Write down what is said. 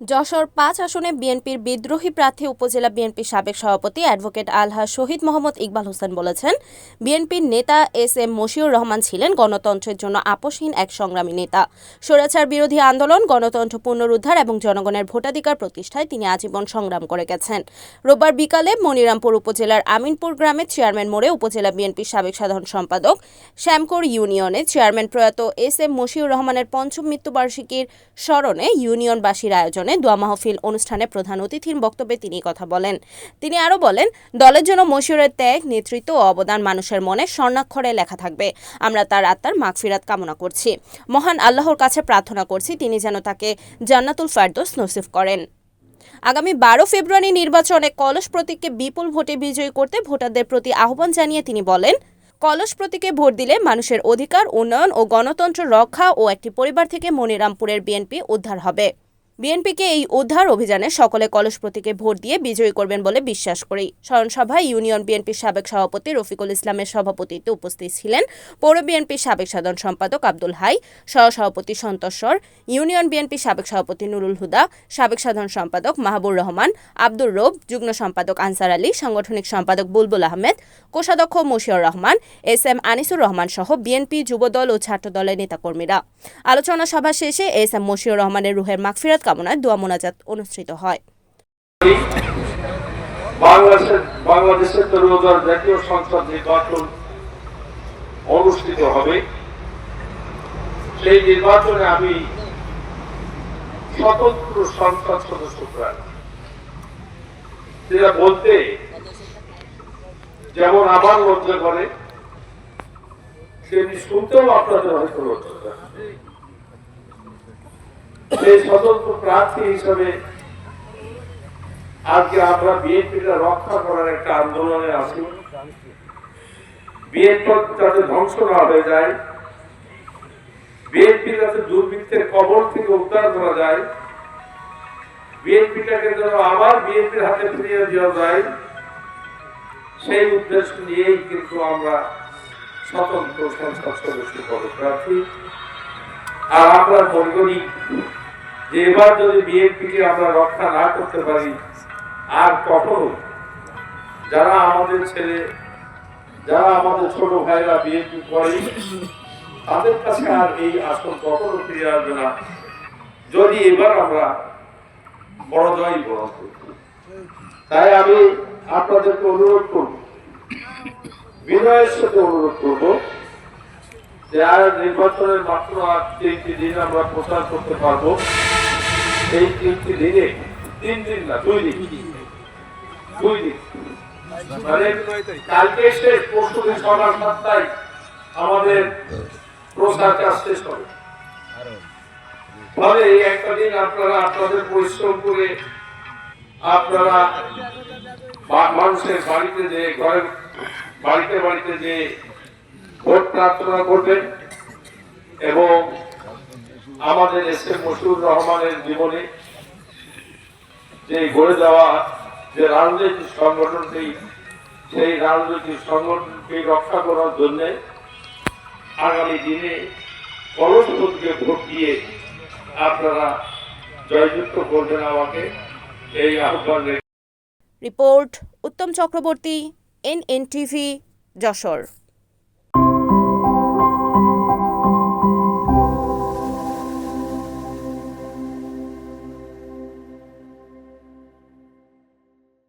যশোর ৫ আসনে বিএনপির বিদ্রোহী প্রার্থী উপজেলা বিএনপির সাবেক সভাপতি অ্যাডভোকেট আলহাজ শহীদ মোহাম্মদ ইকবাল হোসেন বলেছেন, বিএনপির নেতা এস.এম. মশিউর রহমান ছিলেন গণতন্ত্রের জন্য আপোষহীন এক সংগ্রামী নেতা। স্বৈরাচার বিরোধী আন্দোলন, গণতন্ত্র পুনরুদ্ধার এবং জনগণের ভোটাধিকার প্রতিষ্ঠায় তিনি আজীবন সংগ্রাম করে গেছেন। রোববার বিকালে মনিরামপুর উপজেলার আমিনপুর গ্রামে চেয়ারম্যান মোড়ে উপজেলা বিএনপির সাবেক সাধারণ সম্পাদক, শ্যামকোর ইউনিয়নে চেয়ারম্যান প্রয়াত এস.এম. মশিউর রহমানের পঞ্চম মৃত্যুবার্ষিকীর স্মরণে ইউনিয়নবাসীর আয়োজনে দোয়া মাহফিল অনুষ্ঠানে প্রধান অতিথির বক্তব্যে তিনি কথা বলেন। তিনি আরও বলেন, দলের জন্য মশিউরের ত্যাগ, নেতৃত্ব ও অবদান মানুষের মনে স্বর্ণাক্ষরে লেখা থাকবে। আমরা তার আত্মার মাগফিরাত কামনা করছি। মহান আল্লাহর কাছে প্রার্থনা করছি তিনি যেন তাকে জান্নাতুল ফেরদৌস নসিব করেন। আগামী ১২ ফেব্রুয়ারি নির্বাচনে কলস প্রতীককে বিপুল ভোটে বিজয়ী করতে ভোটারদের প্রতি আহ্বান জানিয়ে তিনি বলেন, কলস প্রতীকে ভোট দিলে মানুষের অধিকার, উন্নয়ন ও গণতন্ত্র রক্ষা ও একটি পরিবার থেকে মনিরামপুরের বিএনপি উদ্ধার হবে। বিএনপিকে এই উদ্ধার অভিযানে সকলে কলস প্রতীকে ভোট দিয়ে বিজয়ী করবেন বলে বিশ্বাস করি। স্মরণসভায় ইউনিয়ন বিএনপির সাবেক সভাপতি রফিকুল ইসলামের সভাপতিত্বে উপস্থিত ছিলেন পৌর বিএনপির সাবেক সাধারণ সম্পাদক আব্দুল হাই, সহসভাপতি সন্তোষর, ইউনিয়ন বিএনপির সাবেক সভাপতি নুরুল হুদা, সাবেক সাধারণ সম্পাদক মাহবুর রহমান, আব্দুর রব, যুগ্ম সম্পাদক আনসার আলী, সাংগঠনিক সম্পাদক বুলবুল আহমেদ, কোষাধ্যক্ষ মশিউর রহমান, এস.এম. আনিসুর রহমান সহ বিএনপি, যুবদল ও ছাত্রদলের নেতাকর্মীরা। আলোচনা সভা শেষে এস.এম. মশিউর রহমানের রুহের মাগফিরাত কামনায় দোয়া মোনাজাত অনুষ্ঠিত হয়। বাংলাদেশের ত্রয়োদশ জাতীয় সংসদ নির্বাচন অনুষ্ঠিত হবে। সেই নির্বাচনে আমি স্বতন্ত্র সংসদ সদস্য প্রার্থী। যেটা বলতে যেমন আমার লজ্জা করে, সেটি শুনতেও আপনাদের হয়তো লজ্জা করে। সেই স্বতন্ত্র প্রার্থী হিসেবে আজকে আমরা বিএনপিটা রক্ষা করার একটা আন্দোলনে আছি। বিএনপি যাতে ধ্বংস না হয়ে যায়, বিএনপি যাতে দুর্বৃত্তের কবর থেকে উদ্ধার করা যায়, বিএনপিটাকে যেন আবার বিএনপির হাতে ফিরিয়ে দেওয়া যায়, সেই উদ্দেশ্য নিয়েই কিন্তু আমরা স্বতন্ত্র সংসদ সদস্য পদপ্রার্থী। আর আমরা মনে করি যে এবার যদি বিএনপিকে আমরা রক্ষা না করতে পারি, আর কখনো যারা আমাদের ছেলে, যারা আমাদের ছোট ভাইরা বিএনপি করে, তাদের কাছে আর এই আসন কখনো ফিরে আসবে না, যদি এবার আমরা পরাজয় বরণ করি। তাই আমি আপনাদেরকে অনুরোধ করব, বিনয়ের সাথে অনুরোধ করব, যে আর নির্বাচনের মাত্র আর 3টি দিন আমরা প্রচার করতে পারবো। এই 3টি দিনে 3 দিন না, 2 দিন, মানে কালকে শেষ, পরশু দিন সকাল 7টায় আমাদের প্রচার কাজ শেষ হবে। ফলে এই একটা দিন আপনারা আপনাদের পরিশ্রম করে আপনারা মানুষের বাড়িতে যে ঘরের বাড়িতে যে ভোট প্রার্থনা করবেন এবং আমাদের এস.এম. মশিউর রহমানের জীবনে যে গড়ে যাওয়া যে রাজনৈতিক সংগঠনটি, সেই রাজনৈতিক সংগঠনকে রক্ষা করার জন্য আগামী দিনে কলস প্রতীকে ভোট দিয়ে আপনারা জয়যুক্ত করবেন আমাকে, এই আহ্বান। রিপোর্ট উত্তম চক্রবর্তী, NNTV, যশোর।